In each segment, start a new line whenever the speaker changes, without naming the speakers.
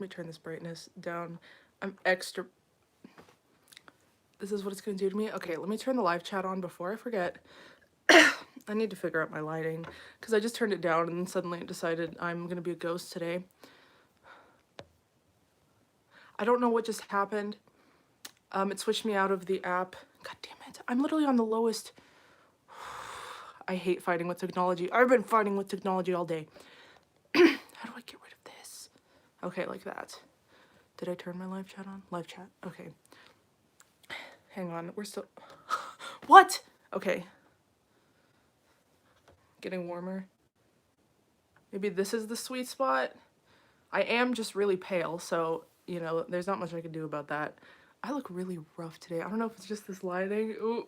Let me turn this brightness down. I'm extra. This is what it's gonna do to me. Okay, let me turn the live chat on before I forget. I need to figure out my lighting because I just turned it down and suddenly it decided I'm gonna be a ghost today. I don't know what just happened. It switched me out of the app. God damn it. I'm literally on the lowest. I hate fighting with technology. I've been fighting with technology all day. How do I get rid of this? Okay, like that. Did I turn my live chat on? Live chat. Okay. Hang on. We're still. What? Okay. Getting warmer. Maybe this is the sweet spot. I am just really pale, so, you know, there's not much I can do about that. I look really rough today. I don't know if it's just this lighting. Ooh.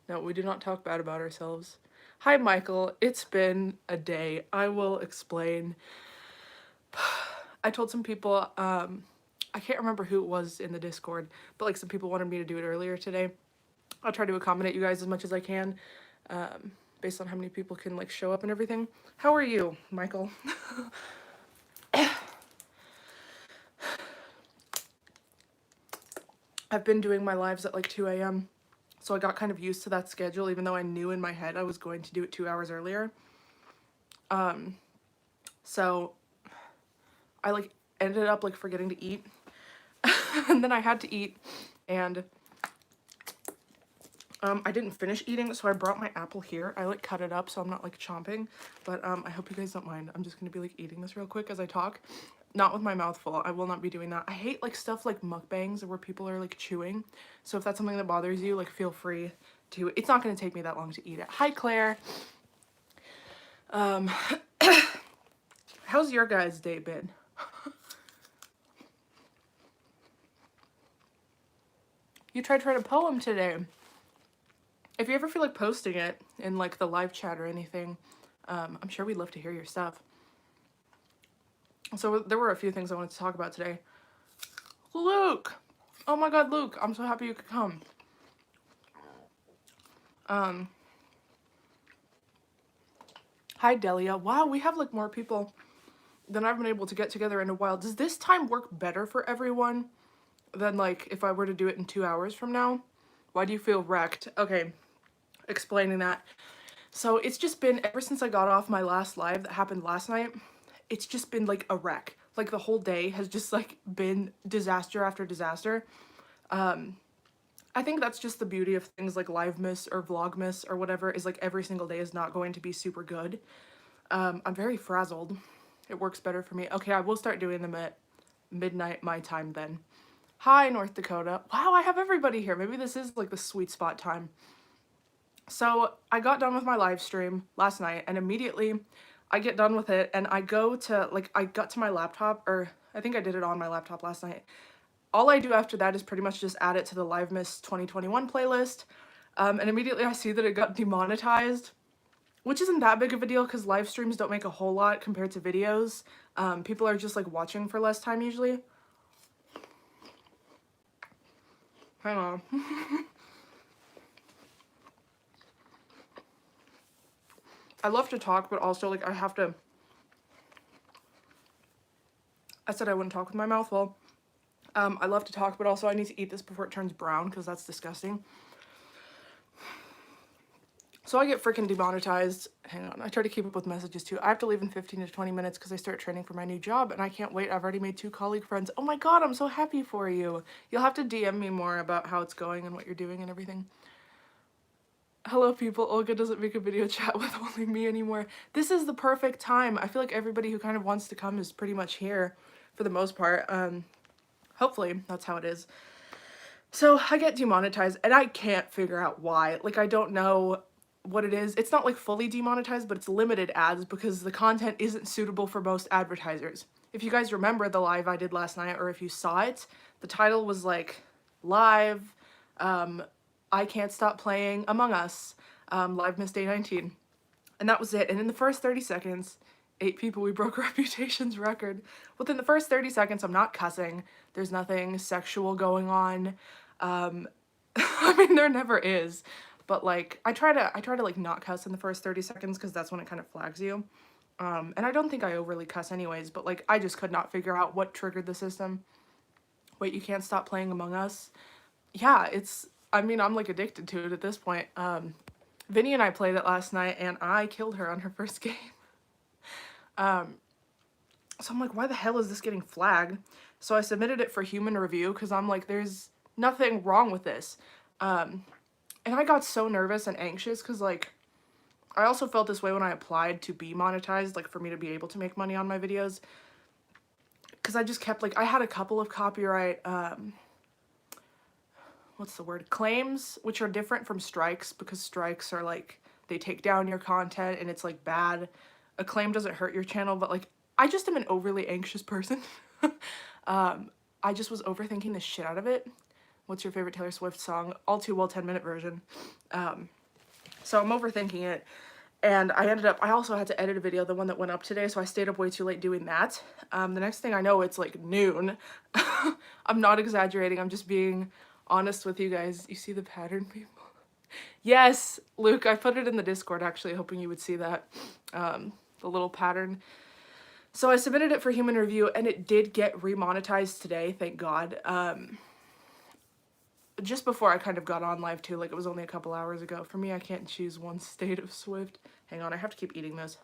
No, we do not talk bad about ourselves. Hi, Michael. It's been a day. I will explain. I told some people, I can't remember who it was in the Discord, but like some people wanted me to do it earlier today. I'll try to accommodate you guys as much as I can, based on how many people can like show up and everything. How are you, Michael? I've been doing my lives at like 2 a.m. So I got kind of used to that schedule, even though I knew in my head I was going to do it 2 hours earlier. So I like ended up like forgetting to eat. And then I had to eat, and I didn't finish eating, so I brought my apple here. I like cut it up so I'm not like chomping, but I hope you guys don't mind. I'm just gonna be like eating this real quick as I talk. Not with my mouth full. I will not be doing that. I hate like stuff like mukbangs where people are like chewing. So if that's something that bothers you, like feel free to. It's not gonna take me that long to eat it. Hi, Claire. How's your guys' day been? You tried to write a poem today. If you ever feel like posting it in like the live chat or anything, I'm sure we'd love to hear your stuff. So there were a few things I wanted to talk about today. Luke! Oh my god, Luke, I'm so happy you could come. Hi, Delia. Wow, we have like more people than I've been able to get together in a while. Does this time work better for everyone than like if I were to do it in 2 hours from now? Why do you feel wrecked? Okay, explaining that. So it's just been, ever since I got off my last live that happened last night, it's just been like a wreck. Like the whole day has just like been disaster after disaster. I think that's just the beauty of things like livemas or vlogmas or whatever, is like every single day is not going to be super good. I'm very frazzled. It works better for me. Okay, I will start doing them at midnight my time then. Hi, North Dakota. Wow, I have everybody here. Maybe this is like the sweet spot time. So I got done with my live stream last night, and immediately I get done with it and I go to, like, I got to my laptop, or I think I did it on my laptop last night. All I do after that is pretty much just add it to the Livemas 2021 playlist. And immediately I see that it got demonetized, which isn't that big of a deal because live streams don't make a whole lot compared to videos. People are just like watching for less time usually. Hang on. I love to talk, but also like I have to. I said I wouldn't talk with my mouth full. I love to talk, but also I need to eat this before it turns brown because that's disgusting. So I get freaking demonetized. Hang on, I try to keep up with messages too. I have to leave in 15 to 20 minutes because I start training for my new job and I can't wait. I've already made 2 colleague friends. Oh my god, I'm so happy for you. You'll have to DM me more about how it's going and what you're doing and everything. Hello people, Olga doesn't make a video chat with only me anymore. This is the perfect time. I feel like everybody who kind of wants to come is pretty much here for the most part. Hopefully that's how it is. So I get demonetized and I can't figure out why. Like I don't know what it is. It's not like fully demonetized, but it's limited ads because the content isn't suitable for most advertisers. If you guys remember the live I did last night, or if you saw it, the title was like live, I can't stop playing Among Us, live miss day 19. And that was it. And in the first 30 seconds, 8 people, we broke Reputation's record. Within the first 30 seconds, I'm not cussing. There's nothing sexual going on. I mean, there never is. But like, I try to like not cuss in the first 30 seconds because that's when it kind of flags you. And I don't think I overly cuss anyways, but like I just could not figure out what triggered the system. Wait, you can't stop playing Among Us? Yeah, I mean, I'm like addicted to it at this point. Vinny and I played it last night and I killed her on her first game. So I'm like, why the hell is this getting flagged? So I submitted it for human review because I'm like, there's nothing wrong with this. And I got so nervous and anxious because like, I also felt this way when I applied to be monetized, like for me to be able to make money on my videos. Because I just kept like, I had a couple of copyright, what's the word? Claims, which are different from strikes because strikes are like, they take down your content and it's like bad. A claim doesn't hurt your channel, but like, I just am an overly anxious person. I just was overthinking the shit out of it. What's your favorite Taylor Swift song? All Too Well 10-minute version. So I'm overthinking it. And I also had to edit a video, the one that went up today, so I stayed up way too late doing that. The next thing I know, it's like noon. I'm not exaggerating, I'm just being honest with you guys. You see the pattern, people? Yes, Luke, I put it in the Discord actually, hoping you would see that, the little pattern. So I submitted it for human review and it did get remonetized today, thank God. Just before I kind of got on live too, like it was only a couple hours ago. For me, I can't choose one state of Swift. Hang on, I have to keep eating this.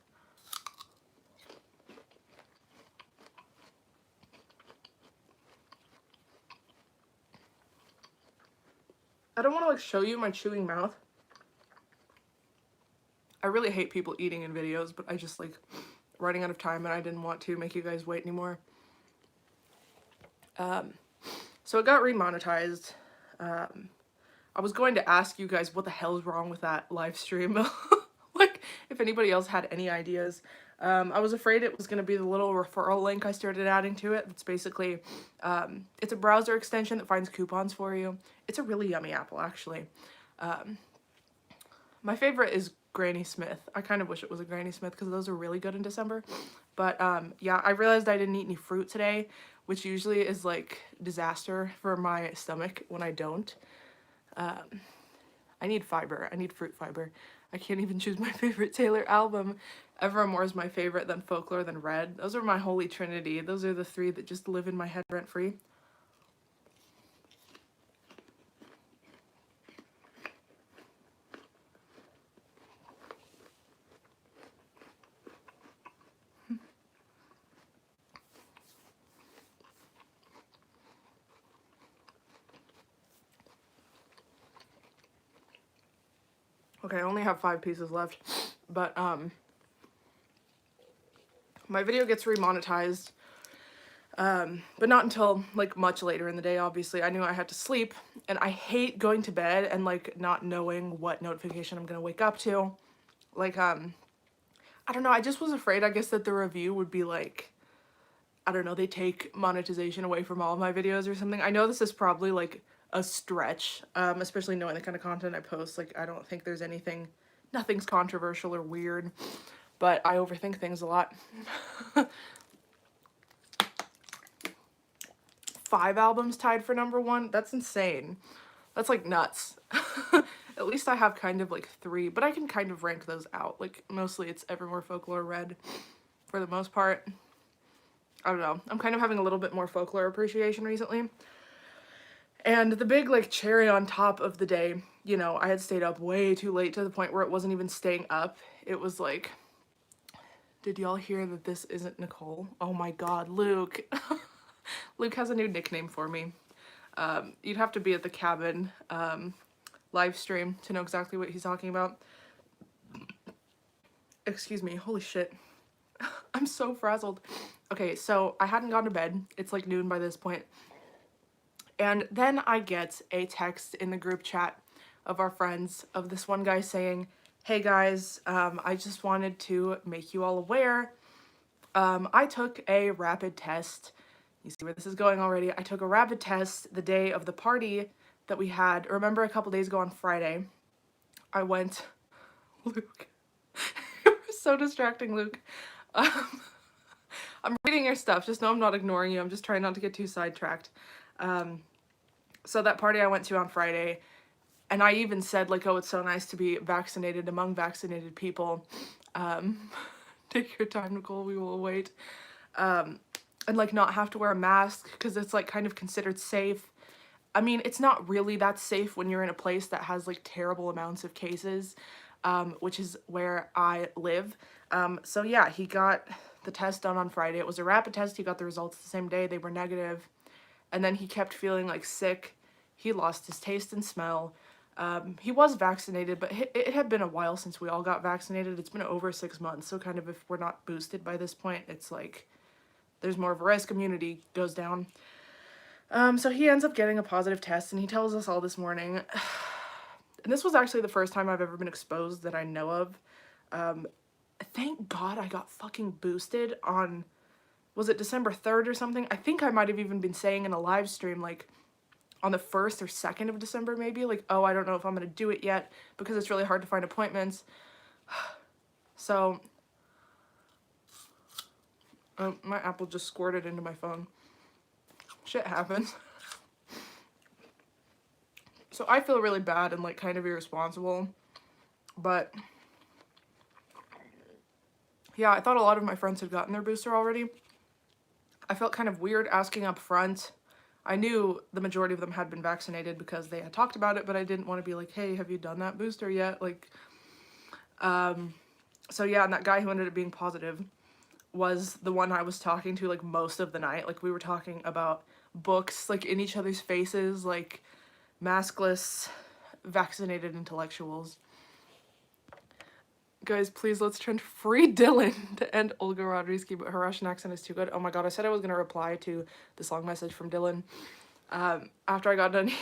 I don't want to like show you my chewing mouth. I really hate people eating in videos, but I just like running out of time and I didn't want to make you guys wait anymore. So it got remonetized. I was going to ask you guys what the hell is wrong with that live stream. Like, if anybody else had any ideas. I was afraid it was going to be the little referral link I started adding to it. It's basically, it's a browser extension that finds coupons for you. It's a really yummy apple, actually. My favorite is Granny Smith. I kind of wish it was a Granny Smith because those are really good in December. But yeah, I realized I didn't eat any fruit today, which usually is like disaster for my stomach when I don't. I need fiber. I need fruit fiber. I can't even choose my favorite Taylor album. Evermore is my favorite, then Folklore, then Red. Those are my holy trinity. Those are the three that just live in my head rent free. Okay, I only have 5 pieces left, but my video gets remonetized, but not until like much later in the day. Obviously, I knew I had to sleep, and I hate going to bed and like not knowing what notification I'm gonna wake up to. Like I don't know, I just was afraid, I guess, that the review would be like, I don't know, they take monetization away from all of my videos or something. I know this is probably like a stretch, especially knowing the kind of content I post. Like, I don't think there's nothing's controversial or weird, but I overthink things a lot. 5 albums tied for #1? That's insane. That's like nuts. At least I have kind of like 3, but I can kind of rank those out. Like, mostly it's Evermore, Folklore, Red for the most part. I don't know. I'm kind of having a little bit more folklore appreciation recently. And the big like cherry on top of the day, you know, I had stayed up way too late to the point where it wasn't even staying up. It was like, did y'all hear that this isn't Nicole? Oh my God, Luke. Luke has a new nickname for me. You'd have to be at the cabin live stream to know exactly what he's talking about. Excuse me, holy shit. I'm so frazzled. Okay, so I hadn't gone to bed. It's like noon by this point. And then I get a text in the group chat of our friends of this one guy saying, hey guys, I just wanted to make you all aware. I took a rapid test. You see where this is going already. I took a rapid test the day of the party that we had. Remember a couple days ago on Friday, I went, Luke, you're so distracting, Luke. I'm reading your stuff. Just know I'm not ignoring you. I'm just trying not to get too sidetracked. So that party I went to on Friday, and I even said like, oh, it's so nice to be vaccinated among vaccinated people. Take your time, Nicole, we will wait. And like not have to wear a mask because it's like kind of considered safe. I mean, it's not really that safe when you're in a place that has like terrible amounts of cases, which is where I live. So yeah, he got the test done on Friday. It was a rapid test. He got the results the same day. They were negative. And then he kept feeling like sick. He lost his taste and smell. He was vaccinated, but it had been a while since we all got vaccinated. It's been over 6 months. So kind of if we're not boosted by this point, it's like there's more of a risk, immunity goes down. So he ends up getting a positive test, and he tells us all this morning. And this was actually the first time I've ever been exposed that I know of. Thank God I got fucking boosted on, was it December 3rd or something? I think I might have even been saying in a live stream, like, on the 1st or 2nd of December, maybe, like, oh, I don't know if I'm gonna do it yet, because it's really hard to find appointments. So, my apple just squirted into my phone. Shit happens. So I feel really bad and like kind of irresponsible, but yeah, I thought a lot of my friends had gotten their booster already. I felt kind of weird asking up front. I knew the majority of them had been vaccinated because they had talked about it, but I didn't want to be like, hey, have you done that booster yet? Like, so yeah, and that guy who ended up being positive was the one I was talking to like most of the night. Like we were talking about books, like in each other's faces, like maskless, vaccinated intellectuals. Guys, please let's trend free Dylan to end Olga Rodriguez, but her Russian accent is too good. Oh my god, I said I was going to reply to this long message from Dylan after I got done eating.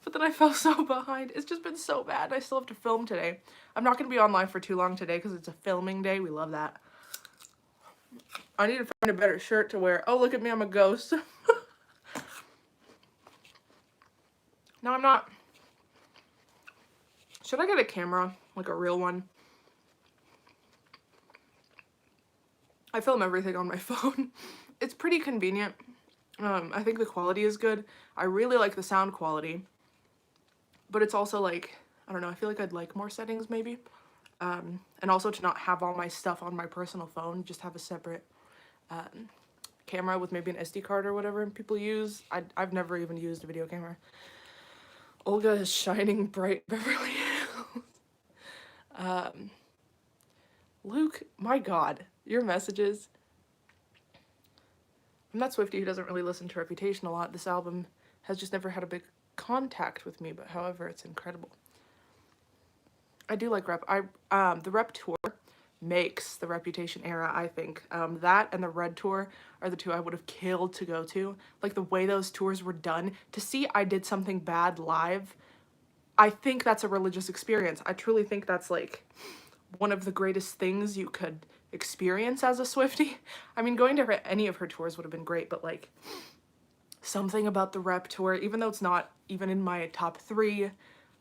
But then I fell so behind. It's just been so bad. I still have to film today. I'm not going to be online for too long today because it's a filming day. We love that. I need to find a better shirt to wear. Oh, look at me. I'm a ghost. No, I'm not. Should I get a camera? Like a real one? I film everything on my phone. It's pretty convenient. I think the quality is good. I really like the sound quality. But it's also like, I don't know, I feel like I'd like more settings maybe. And also to not have all my stuff on my personal phone, just have a separate camera with maybe an SD card or whatever people use. I've never even used a video camera. Olga is shining bright Beverly Hills. Luke, my god, your messages. I'm that Swiftie who doesn't really listen to Reputation a lot. This album has just never had a big contact with me, but however, it's incredible. I do like Rep. The Rep tour makes the Reputation era, I think. That and the Red tour are the two I would have killed to go to. Like the way those tours were done. To see I did something bad live, I think that's a religious experience. I truly think that's like one of the greatest things you could experience as a Swiftie. I mean, going to any of her tours would have been great, but like something about the Rep tour, even though it's not even in my top 3,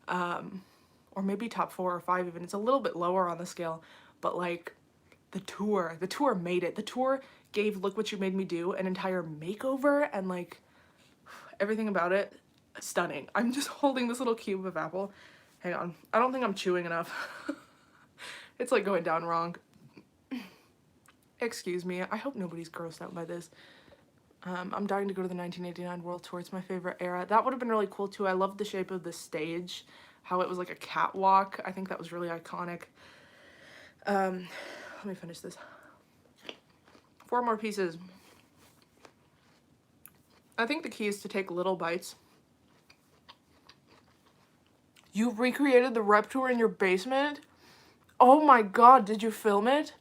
or maybe top 4 or 5 even, it's a little bit lower on the scale, but like the tour made it. The tour gave Look What You Made Me Do an entire makeover, and like everything about it, stunning. I'm just holding this little cube of apple. Hang on, I don't think I'm chewing enough. It's like going down wrong. Excuse me, I hope nobody's grossed out by this. I'm dying to go to the 1989 World Tour. It's my favorite era. That would have been really cool too. I loved the shape of the stage, how it was like a catwalk. I think that was really iconic. Let me finish this. 4 more pieces. I think the key is to take little bites. You recreated the Rep tour in your basement? Oh my god, did you film it?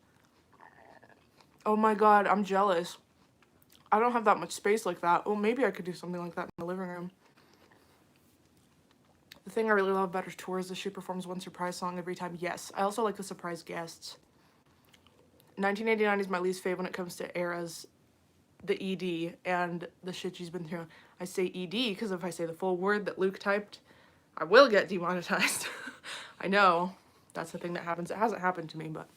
Oh my god, I'm jealous. I don't have that much space like that. Well, maybe I could do something like that in the living room. The thing I really love about her tour is that she performs one surprise song every time. Yes, I also like the surprise guests. 1989 is my least favorite when it comes to eras, the ED, and the shit she's been through. I say ED because if I say the full word that Luke typed, I will get demonetized. I know, that's the thing that happens. It hasn't happened to me, but...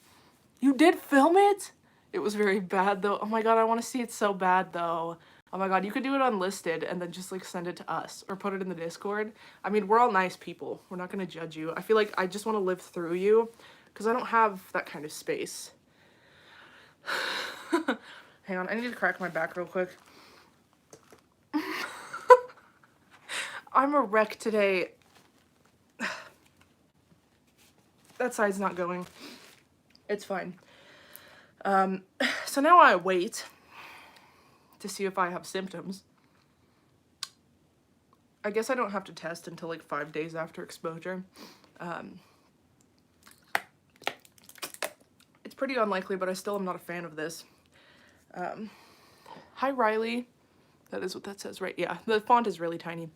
You did film it? It was very bad, though. Oh my god, I want to see it so bad, though. Oh my god, you could do it unlisted and then just, like, send it to us. Or put it in the Discord. I mean, we're all nice people. We're not going to judge you. I feel like I just want to live through you. Because I don't have that kind of space. Hang on, I need to crack my back real quick. I'm a wreck today. That side's not going. It's fine. So now I wait to see if I have symptoms. I guess I don't have to test until like 5 days after exposure. It's pretty unlikely, but I still am not a fan of this. Hi, Riley. That is what that says, right? Yeah, the font is really tiny.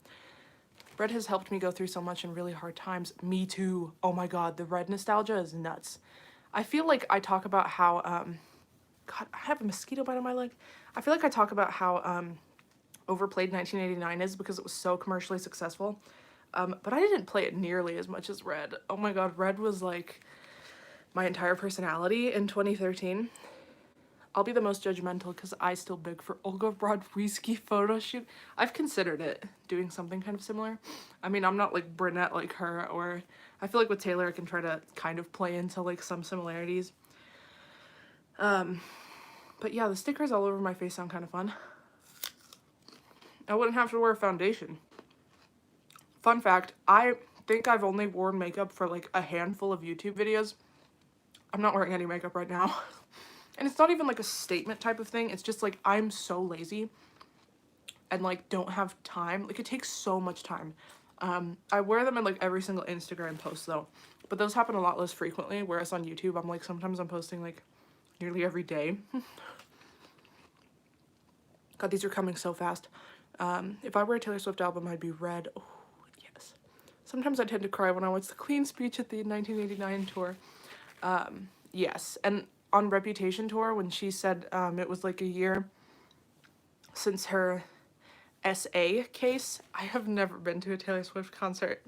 Red has helped me go through so much in really hard times. Me too. Oh my god, the Red nostalgia is nuts. I feel like I talk about how, God, I have a mosquito bite on my leg. I feel like I talk about how overplayed 1989 is because it was so commercially successful. But I didn't play it nearly as much as Red. Oh my god, Red was like my entire personality in 2013. I'll be the most judgmental because I still beg for Olga Rodriguez photo shoot. I've considered it, doing something kind of similar. I mean, I'm not like brunette like her, or I feel like with Taylor I can try to kind of play into like some similarities. But yeah, the stickers all over my face sound kind of fun. I wouldn't have to wear foundation. Fun fact, I think I've only worn makeup for like a handful of YouTube videos. I'm not wearing any makeup right now. And it's not even like a statement type of thing. It's just like I'm so lazy and like don't have time. Like it takes so much time. I wear them in like every single Instagram post though. But those happen a lot less frequently. Whereas on YouTube, I'm like sometimes I'm posting like nearly every day. God, these are coming so fast. If I were a Taylor Swift album, I'd be Red. Oh, yes. Sometimes I tend to cry when I watch the clean speech at the 1989 tour. Yes, and on Reputation tour, when she said it was like a year since her SA case, I have never been to a Taylor Swift concert.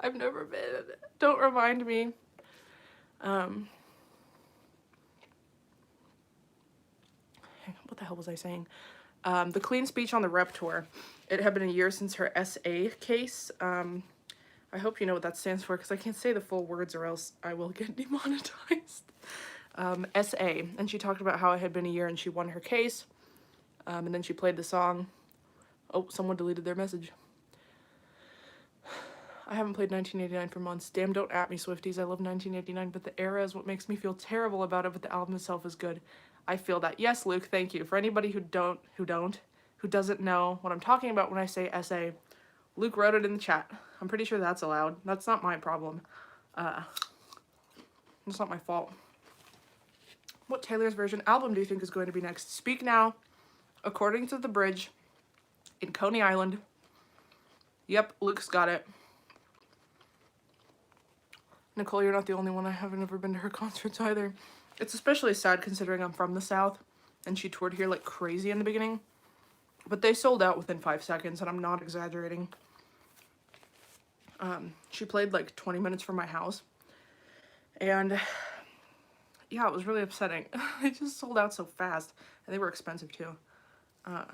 I've never been. Don't remind me. What the hell was I saying? The clean speech on the Rep tour. It had been a year since her SA case. I hope you know what that stands for because I can't say the full words or else I will get demonetized. SA, and she talked about how it had been a year and she won her case, and then she played the song. Oh, someone deleted their message. I haven't played 1989 for months. Damn, don't at me, Swifties. I love 1989, but the era is what makes me feel terrible about it, but the album itself is good. I feel that. Yes, Luke, thank you. For anybody who doesn't know what I'm talking about when I say SA, Luke wrote it in the chat. I'm pretty sure that's allowed. That's not my problem. It's not my fault. What Taylor's version album do you think is going to be next? Speak Now, According to the Bridge, in Coney Island. Yep, Luke's got it. Nicole, you're not the only one. I haven't ever been to her concerts either. It's especially sad considering I'm from the South, and she toured here like crazy in the beginning. But they sold out within 5 seconds, and I'm not exaggerating. She played like 20 minutes from my house. And yeah, it was really upsetting. They just sold out so fast. And they were expensive too. I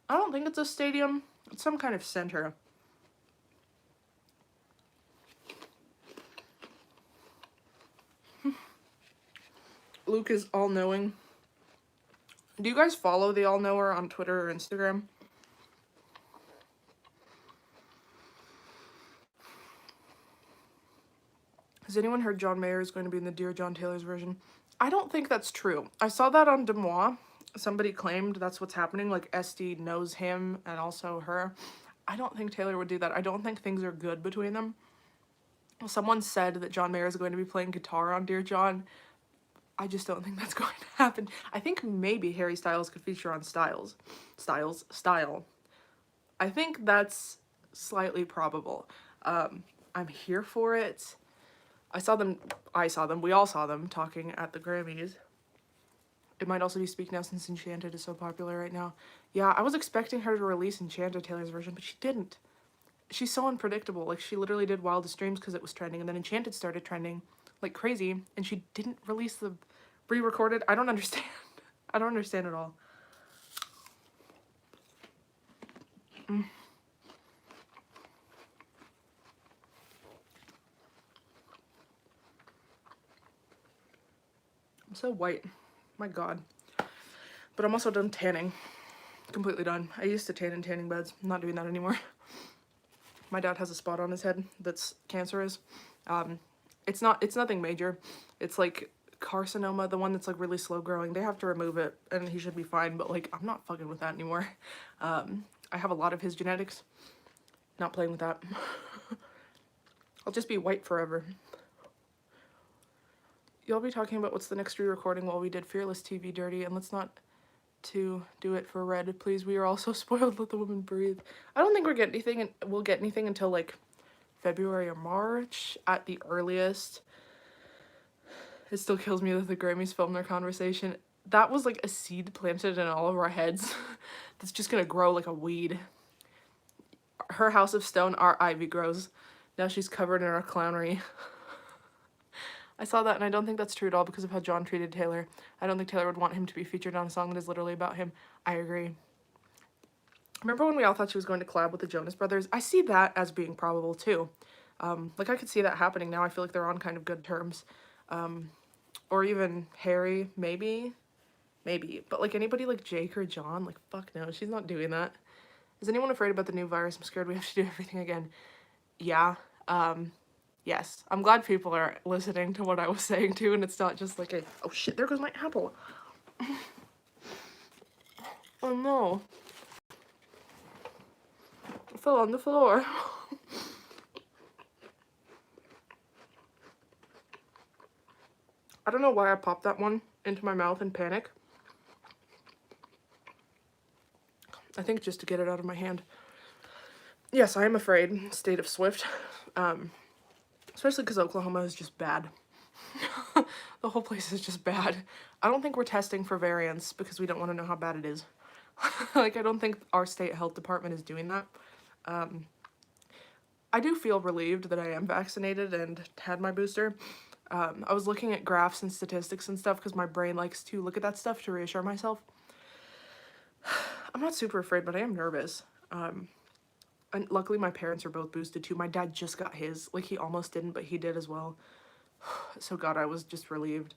don't think it's a stadium. It's some kind of center. Luke is all-knowing. Do you guys follow the all-knower on Twitter or Instagram? Has anyone heard John Mayer is going to be in the Dear John Taylor's version? I don't think that's true. I saw that on Des Moines. Somebody claimed that's what's happening. Like, Esty knows him and also her. I don't think Taylor would do that. I don't think things are good between them. Someone said that John Mayer is going to be playing guitar on Dear John. I just don't think that's going to happen. I think maybe Harry Styles could feature on Style. I think that's slightly probable. I'm here for it. We all saw them talking at the Grammys. It might also be Speak Now since Enchanted is so popular right now. Yeah, I was expecting her to release Enchanted Taylor's version, but she didn't. She's so unpredictable. Like, she literally did Wildest Dreams because it was trending, and then Enchanted started trending like crazy, and she didn't release the re-recorded. I don't understand. I don't understand at all. I'm so white. My God. But I'm also done tanning. Completely done. I used to tan in tanning beds. I'm not doing that anymore. My dad has a spot on his head that's cancerous. It's nothing major. It's like carcinoma, the one that's like really slow growing. They have to remove it and he should be fine, but like I'm not fucking with that anymore. I have a lot of his genetics. Not playing with that. I'll just be white forever. You'll be talking about what's the next re-recording while we did Fearless TV Dirty, and let's not to do it for Red, please. We are all so spoiled. Let the woman breathe. I don't think we'll get anything until like February or March at the earliest. It still kills me that the Grammys filmed their conversation. That was like a seed planted in all of our heads that's just gonna grow like a weed. Her house of stone, our ivy grows. Now she's covered in our clownery. I saw that and I don't think that's true at all because of how John treated Taylor. I don't think Taylor would want him to be featured on a song that is literally about him. I agree. Remember when we all thought she was going to collab with the Jonas Brothers? I see that as being probable too. Like I could see that happening now. I feel like they're on kind of good terms. Or even Harry, maybe. But like anybody like Jake or John, like fuck no, she's not doing that. Is anyone afraid about the new virus? I'm scared we have to do everything again. Yeah. Yes. I'm glad people are listening to what I was saying too, and it's not just like a, oh shit, there goes my apple. Oh no. It fell on the floor. I don't know why I popped that one into my mouth in panic. I think just to get it out of my hand. Yes, I am afraid. State of Swift. Especially because Oklahoma is just bad. The whole place is just bad. I don't think we're testing for variants because we don't want to know how bad it is. Like, I don't think our state health department is doing that. I do feel relieved that I am vaccinated and had my booster. I was looking at graphs and statistics and stuff because my brain likes to look at that stuff to reassure myself. I'm not super afraid, but I am nervous. And luckily my parents are both boosted too. My dad just got his. Like, he almost didn't, but he did as well. So God, I was just relieved.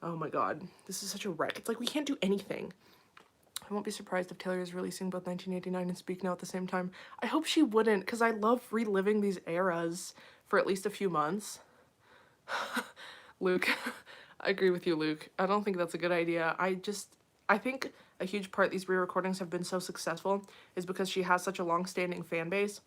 Oh my God, this is such a wreck. It's like we can't do anything. I won't be surprised if Taylor is releasing both 1989 and Speak Now at the same time. I hope she wouldn't, because I love reliving these eras for at least a few months. Luke, I agree with you, Luke. I don't think that's a good idea. I think a huge part these re-recordings have been so successful is because she has such a long-standing fan base.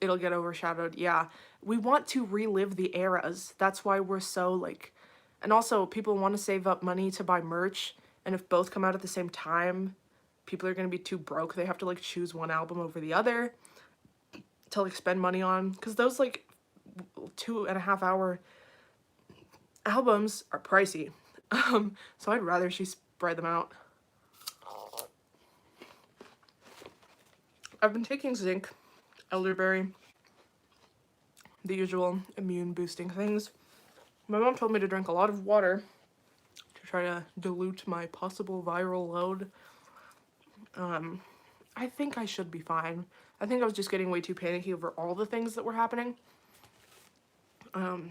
It'll get overshadowed. Yeah, we want to relive the eras. That's why we're so like, and also people want to save up money to buy merch, and if both come out at the same time, people are going to be too broke. They have to like choose one album over the other to like spend money on, because those like 2.5 hour albums are pricey. So I'd rather she spread them out. I've been taking zinc, elderberry, the usual immune boosting things. My mom told me to drink a lot of water to try to dilute my possible viral load. I think I should be fine. I think I was just getting way too panicky over all the things that were happening. And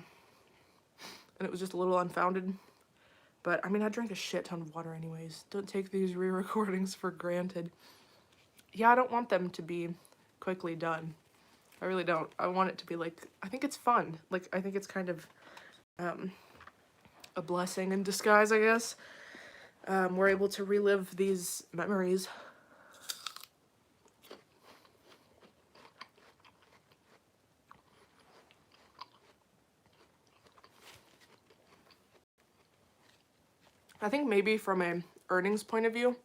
it was just a little unfounded. But, I mean, I drank a shit ton of water anyways. Don't take these re-recordings for granted. Yeah, I don't want them to be quickly done. I really don't. I want it to be, like, I think it's fun. Like, I think it's kind of a blessing in disguise, I guess. We're able to relive these memories. I think maybe from a earnings point of view,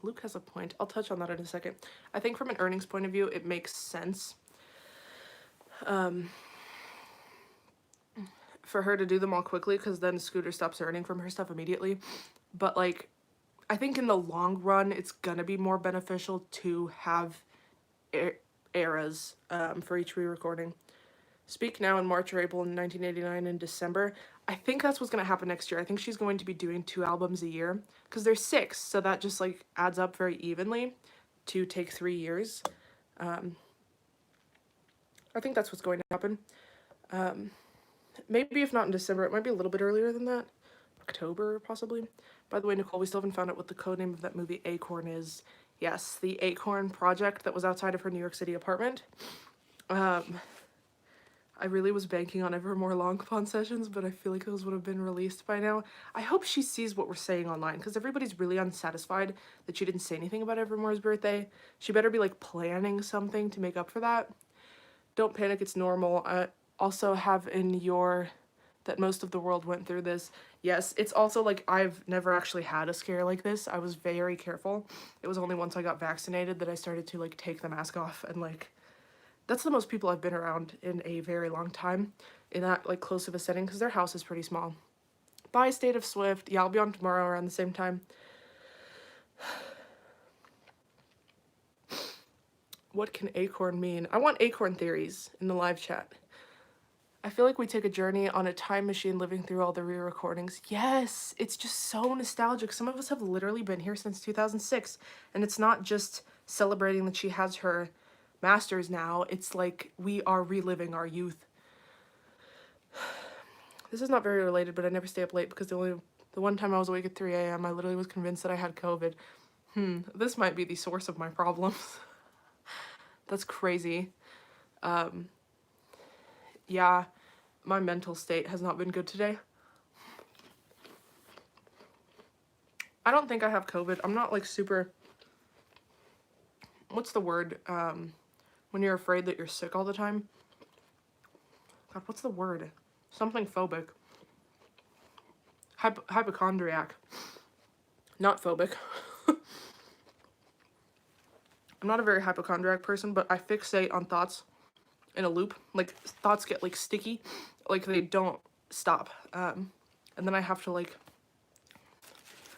Luke has a point. I'll touch on that in a second. I think from an earnings point of view, it makes sense for her to do them all quickly, because then Scooter stops earning from her stuff immediately. But like, I think in the long run, it's gonna be more beneficial to have eras for each re-recording. Speak Now in March or April in 1989 in December. I think that's what's going to happen next year. I think she's going to be doing 2 albums a year, because there's 6, so that just like adds up very evenly to take 3 years. I think that's what's going to happen. Maybe if not in December, it might be a little bit earlier than that. October, possibly. By the way, Nicole, we still haven't found out what the code name of that movie Acorn is. Yes, the Acorn project that was outside of her New York City apartment. Um, I really was banking on ever more long con sessions, but I feel like those would have been released by now. I hope she sees what we're saying online, because everybody's really unsatisfied that she didn't say anything about Evermore's birthday. She better be like planning something to make up for that. Don't panic, it's normal. I also have in your that most of the world went through this. Yes, it's also like I've never actually had a scare like this. I was very careful. It was only once I got vaccinated that I started to like take the mask off, and like that's the most people I've been around in a very long time in that like close of a setting, because their house is pretty small. Bye, State of Swift. Yeah, I'll be on tomorrow around the same time. What can acorn mean? I want acorn theories in the live chat. I feel like we take a journey on a time machine living through all the re-recordings. Yes, it's just so nostalgic. Some of us have literally been here since 2006, and it's not just celebrating that she has her master's now. It's like we are reliving our youth. This is not very related, but I never stay up late because the one time I was awake at 3 a.m. I literally was convinced that I had COVID. This might be the source of my problems. That's crazy. Yeah, my mental state has not been good today. I don't think I have COVID. I'm not like super, what's the word? When you're afraid that you're sick all the time. God, what's the word? Something phobic. Hypochondriac. Not phobic. I'm not a very hypochondriac person, but I fixate on thoughts in a loop. Like, thoughts get, like, sticky. Like, they don't stop. And then I have to, like...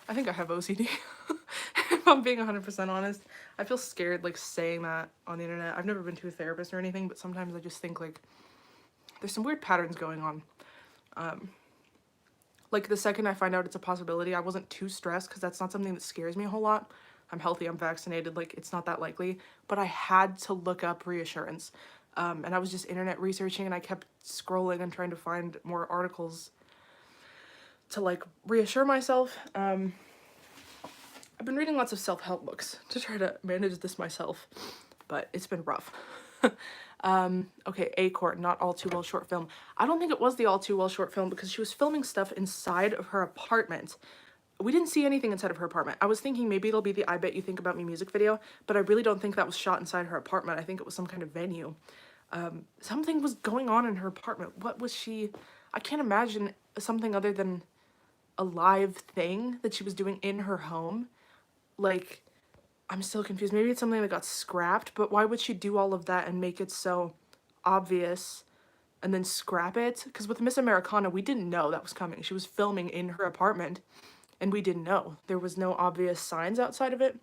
I think I have OCD. If I'm being 100% honest. I feel scared, like, saying that on the internet. I've never been to a therapist or anything, but sometimes I just think, like... There's some weird patterns going on. Like, the second I find out it's a possibility, I wasn't too stressed, because that's not something that scares me a whole lot. I'm healthy, I'm vaccinated, like, it's not that likely. But I had to look up reassurance. And I was just internet researching, and I kept scrolling and trying to find more articles to, like, reassure myself. I've been reading lots of self-help books to try to manage this myself, but it's been rough. Okay, Acorn, not All Too Well short film. I don't think it was the All Too Well short film because she was filming stuff inside of her apartment. We didn't see anything inside of her apartment. I was thinking maybe it'll be the I Bet You Think About Me music video, but I really don't think that was shot inside her apartment. I think it was some kind of venue. Something was going on in her apartment. What was she... I can't imagine something other than a live thing that she was doing in her home. Like... I'm still confused. Maybe it's something that got scrapped, but why would she do all of that and make it so obvious and then scrap it? Because with Miss Americana, we didn't know that was coming. She was filming in her apartment, and we didn't know. There was no obvious signs outside of it.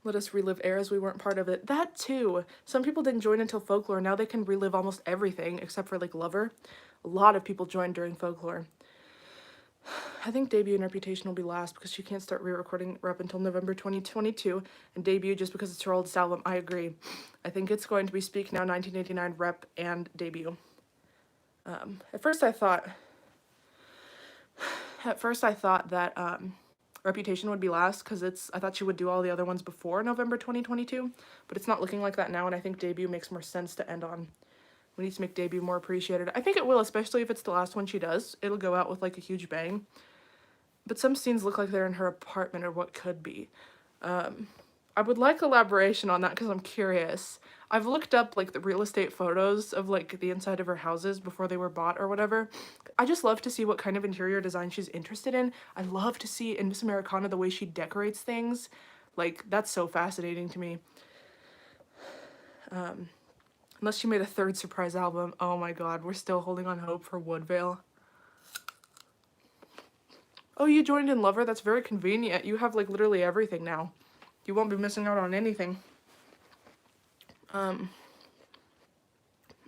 Let us relive eras we weren't part of it. That too. Some people didn't join until Folklore. Now they can relive almost everything except for, like, Lover. A lot of people joined during Folklore. I think Debut and Reputation will be last because she can't start re-recording Rep until November 2022, and Debut just because it's her oldest album. I agree. I think it's going to be Speak Now, 1989, Rep, and Debut. At first I thought that Reputation would be last because I thought she would do all the other ones before November 2022, but it's not looking like that now, and I think Debut makes more sense to end on. We need to make Debut more appreciated. I think it will, especially if it's the last one she does. It'll go out with, like, a huge bang. But some scenes look like they're in her apartment or what could be. I would like elaboration on that because I'm curious. I've looked up, like, the real estate photos of, like, the inside of her houses before they were bought or whatever. I just love to see what kind of interior design she's interested in. I love to see in Miss Americana the way she decorates things. Like, that's so fascinating to me. Unless she made a third surprise album. Oh my god, we're still holding on hope for Woodvale. Oh, you joined in Lover? That's very convenient. You have, like, literally everything now. You won't be missing out on anything.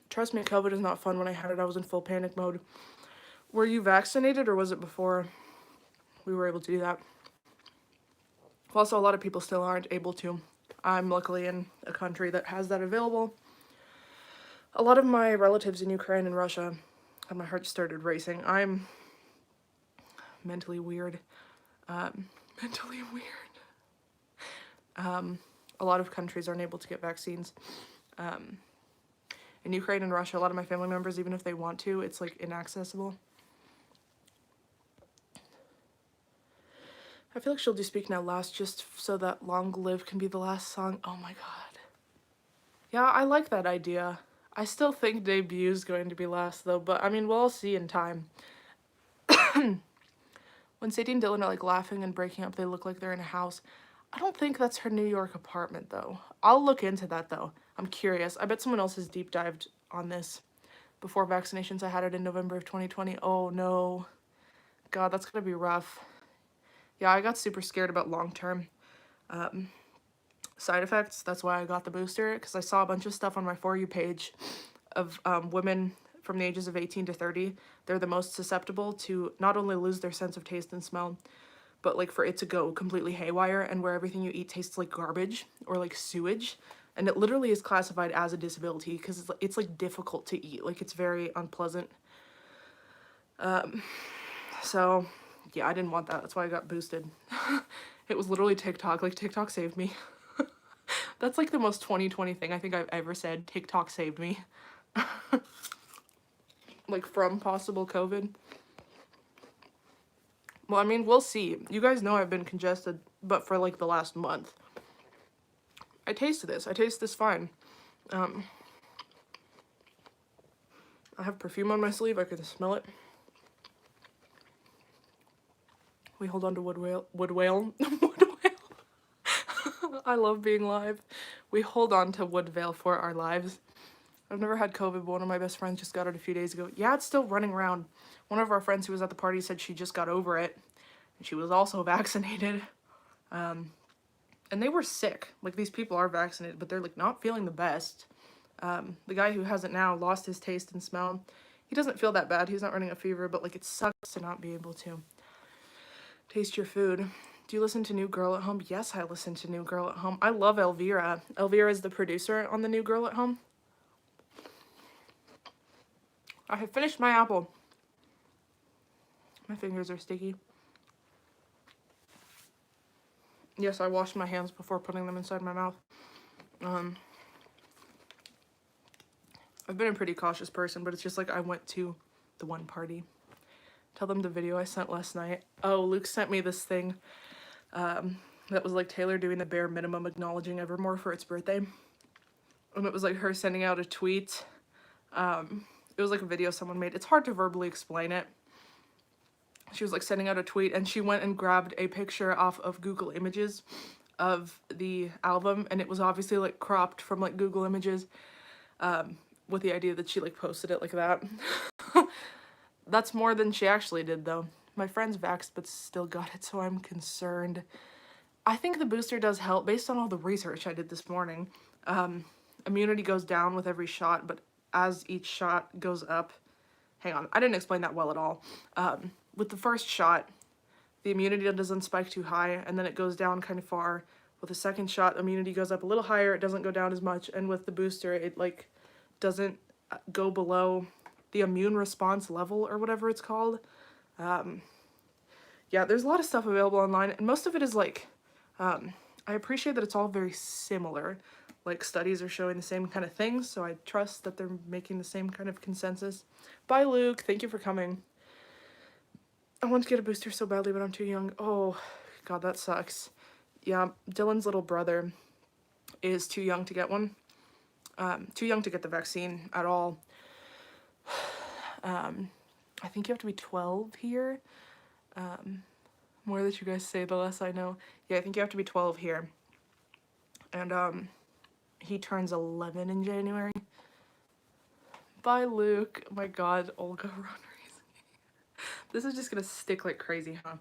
Trust me, COVID is not fun. When I had it, I was in full panic mode. Were you vaccinated, or was it before we were able to do that? Also, a lot of people still aren't able to. I'm luckily in a country that has that available. A lot of my relatives in Ukraine and Russia, and my heart started racing. I'm mentally weird. Mentally weird. A lot of countries aren't able to get vaccines. In Ukraine and Russia, a lot of my family members, even if they want to, it's like inaccessible. I feel like she'll do Speak Now last just so that Long Live can be the last song. Oh my god. Yeah, I like that idea. I still think Debut is going to be last though, but I mean, we'll all see in time. When Sadie and Dylan are like laughing and breaking up, they look like they're in a house. I don't think that's her New York apartment though. I'll look into that though. I'm curious. I bet someone else has deep dived on this. Before vaccinations, I had it in November of 2020. Oh no. God, that's gonna be rough. Yeah, I got super scared about long-term side effects. That's why I got the booster, because I saw a bunch of stuff on my For You page of women from the ages of 18 to 30. They're the most susceptible to not only lose their sense of taste and smell, but like for it to go completely haywire and where everything you eat tastes like garbage or like sewage. And it literally is classified as a disability because it's like difficult to eat. Like it's very unpleasant. So yeah, I didn't want that. That's why I got boosted. It was literally TikTok. Like TikTok saved me. That's like the most 2020 thing I think I've ever said. TikTok saved me. Like from possible COVID. Well, I mean, we'll see. You guys know I've been congested, but for like the last month. I taste this. I taste this fine. I have perfume on my sleeve. I can smell it. We hold on to wood whale. Wood whale. Wood whale. I love being live. We hold on to wood veil for our lives. I've never had COVID, but one of my best friends just got it a few days ago. Yeah, it's still running around. One of our friends who was at the party said she just got over it. And she was also vaccinated. And they were sick. Like, these people are vaccinated, but they're, like, not feeling the best. The guy who has it now lost his taste and smell. He doesn't feel that bad. He's not running a fever, but, like, it sucks to not be able to taste your food. Do you listen to New Girl at Home? Yes, I listen to New Girl at Home. I love Elvira. Elvira is the producer on the New Girl at Home. I have finished my apple. My fingers are sticky. Yes, I washed my hands before putting them inside my mouth. I've been a pretty cautious person, but it's just like I went to the one party. Tell them the video I sent last night. Oh, Luke sent me this thing that was like Taylor doing the bare minimum acknowledging Evermore for its birthday. And it was like her sending out a tweet. It was like a video someone made. It's hard to verbally explain it. She was like sending out a tweet and she went and grabbed a picture off of Google Images of the album, and it was obviously like cropped from like Google Images with the idea that she like posted it like that. That's more than she actually did though. My friend's vaxxed but still got it, so I'm concerned. I think the booster does help based on all the research I did this morning. Immunity goes down with every shot, but as each shot goes up, hang on, I didn't explain that well at all. With the first shot, the immunity doesn't spike too high, and then it goes down kind of far. With the second shot, immunity goes up a little higher, it doesn't go down as much, and with the booster, it like doesn't go below the immune response level or whatever it's called. Yeah, there's a lot of stuff available online, and most of it is like, I appreciate that it's all very similar. Like, studies are showing the same kind of things, so I trust that they're making the same kind of consensus. Bye, Luke. Thank you for coming. I want to get a booster so badly, but I'm too young. Oh, God, that sucks. Yeah, Dylan's little brother is too young to get one. Too young to get the vaccine at all. I think you have to be 12 here. More that you guys say, the less I know. Yeah, I think you have to be 12 here. And, he turns 11 in January. Bye, Luke. Oh my God, Olga Rodriguez. This is just gonna stick like crazy, huh?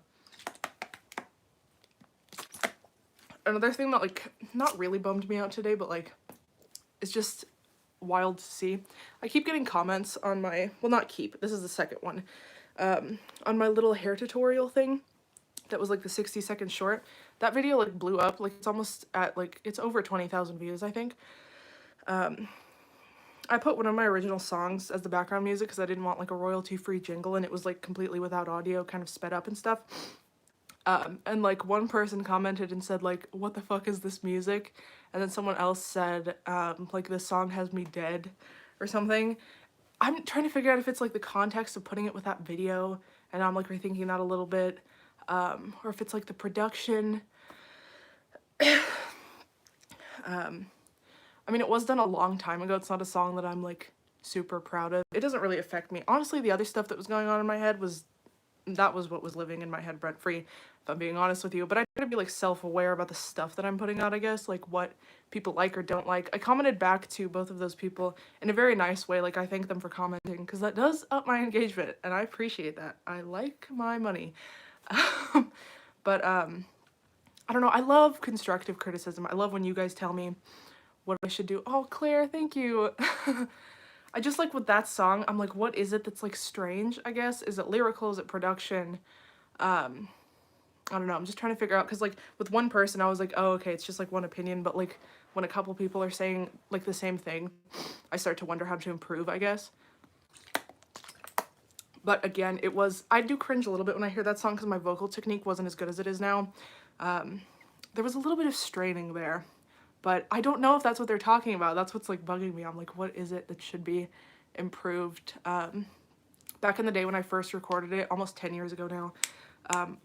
Another thing that, like, not really bummed me out today, but, like, it's just wild to see. I keep getting comments on my, well, not keep, this is the second one, on my little hair tutorial thing that was, like, the 60-second short. That video, like, blew up. Like, it's almost at, like, it's over 20,000 views, I think. I put one of my original songs as the background music because I didn't want like a royalty-free jingle, and it was like completely without audio, kind of sped up and stuff. And like one person commented and said like, what the fuck is this music? And then someone else said like, this song has me dead or something. I'm trying to figure out if it's like the context of putting it with that video, and I'm like rethinking that a little bit, or if it's like the production. I mean, it was done a long time ago. It's not a song that I'm like super proud of. It doesn't really affect me. Honestly, the other stuff that was going on in my head was, that was what was living in my head rent free, if I'm being honest with you. But I try to be like self-aware about the stuff that I'm putting out, I guess, like what people like or don't like. I commented back to both of those people in a very nice way. Like, I thank them for commenting because that does up my engagement, and I appreciate that. I like my money. But I don't know. I love constructive criticism. I love when you guys tell me what I should do. Oh, Claire, thank you. I just like with that song, I'm like, what is it that's like strange, I guess? Is it lyrical? Is it production? I don't know. I'm just trying to figure out, because like with one person, I was like, oh, okay, it's just like one opinion. But like when a couple people are saying like the same thing, I start to wonder how to improve, I guess. But again, it was, I do cringe a little bit when I hear that song because my vocal technique wasn't as good as it is now. There was a little bit of straining there. But I don't know if that's what they're talking about. That's what's like bugging me. I'm like, what is it that should be improved? Back in the day when I first recorded it, almost 10 years ago now,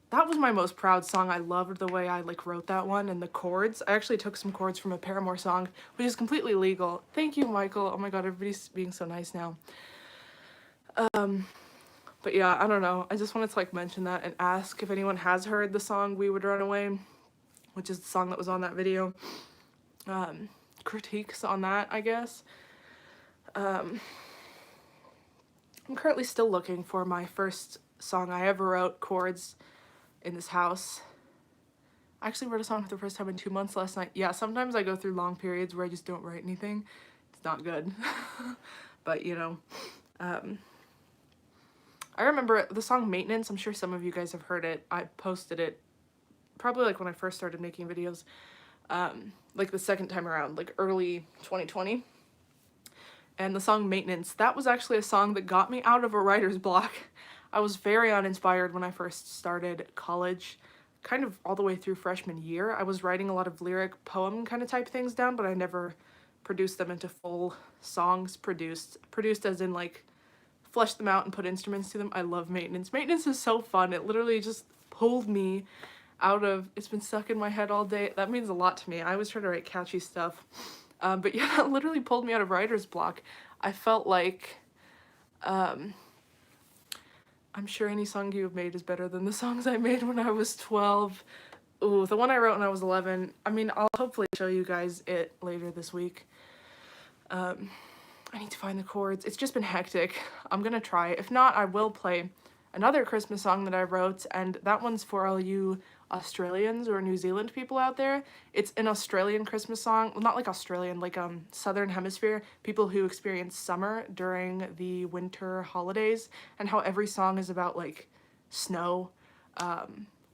that was my most proud song. I loved the way I like wrote that one, and the chords. I actually took some chords from a Paramore song, which is completely legal. Thank you, Michael. Oh my god, everybody's being so nice now. But yeah, I don't know. I just wanted to like mention that and ask if anyone has heard the song We Would Run Away, which is the song that was on that video. Critiques on that, I guess. I'm currently still looking for my first song I ever wrote chords in this house. I actually wrote a song for the first time in 2 months last night. Yeah, sometimes I go through long periods where I just don't write anything. It's not good. But, you know, I remember the song Maintenance. I'm sure some of you guys have heard it. I posted it probably like when I first started making videos. Like the second time around, like early 2020. And the song Maintenance, that was actually a song that got me out of a writer's block. I was very uninspired when I first started college, kind of all the way through freshman year. I was writing a lot of lyric poem kind of type things down, but I never produced them into full songs. Produced as in like fleshed them out and put instruments to them. I love Maintenance. Maintenance is so fun. It literally just pulled me out of, it's been stuck in my head all day. That means a lot to me. I always try to write catchy stuff. But yeah, that literally pulled me out of writer's block. I felt like, I'm sure any song you have made is better than the songs I made when I was 12. Ooh, the one I wrote when I was 11. I mean, I'll hopefully show you guys it later this week. I need to find the chords. It's just been hectic. I'm gonna try. If not, I will play another Christmas song that I wrote, and that one's for all you Australians or New Zealand people out there. It's an Australian Christmas song. Well, not like Australian, like Southern Hemisphere, people who experience summer during the winter holidays, and how every song is about like snow,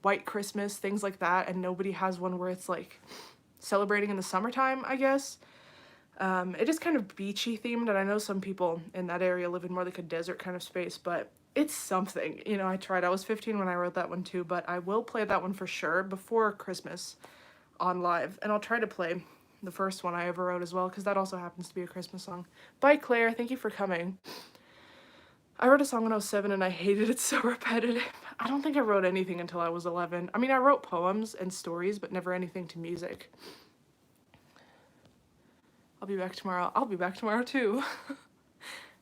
white Christmas, things like that, and nobody has one where it's like celebrating in the summertime, I guess. It is kind of beachy themed, and I know some people in that area live in more like a desert kind of space, but it's something. You know, I tried. I was 15 when I wrote that one too, but I will play that one for sure before Christmas on live, and I'll try to play the first one I ever wrote as well, because that also happens to be a Christmas song. Bye, Claire. Thank you for coming. I wrote a song when I was 7 and I hated it. So repetitive. I don't think I wrote anything until I was 11. I mean, I wrote poems and stories, but never anything to music. I'll be back tomorrow. I'll be back tomorrow too.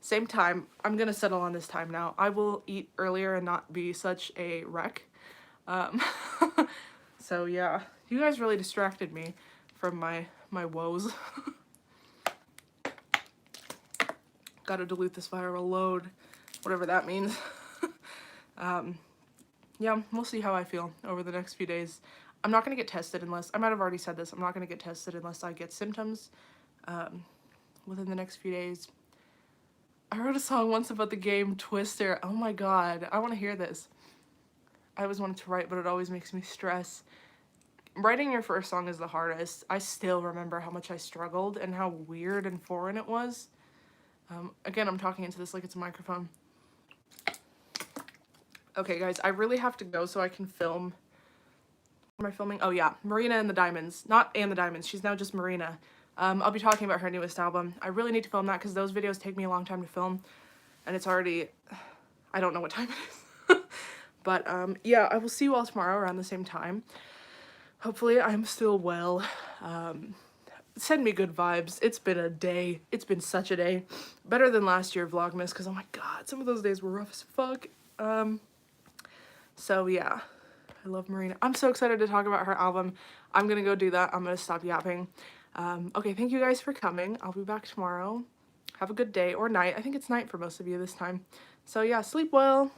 Same time. I'm gonna settle on this time now. I will eat earlier and not be such a wreck. So yeah, you guys really distracted me from my woes. Gotta dilute this viral load, whatever that means. Yeah, we'll see how I feel over the next few days. I'm not gonna get tested unless, I might have already said this, I'm not gonna get tested unless I get symptoms within the next few days. I wrote a song once about the game Twister. Oh my god, I want to hear this. I always wanted to write, but it always makes me stress. Writing your first song is the hardest. I still remember how much I struggled and how weird and foreign it was. Again, I'm talking into this like it's a microphone. Okay, guys, I really have to go so I can film. What am I filming? Oh, yeah, Marina and the Diamonds. Not Anne the Diamonds. She's now just Marina. I'll be talking about her newest album. I really need to film that because those videos take me a long time to film. And it's already... I don't know what time it is. But, yeah, I will see you all tomorrow around the same time. Hopefully, I'm still well. Send me good vibes. It's been a day. It's been such a day. Better than last year Vlogmas, because oh my god, some of those days were rough as fuck. So yeah, I love Marina. I'm so excited to talk about her album. I'm gonna go do that. I'm gonna stop yapping. Okay, thank you guys for coming. I'll be back tomorrow. Have a good day or night. I think it's night for most of you this time. So yeah, sleep well.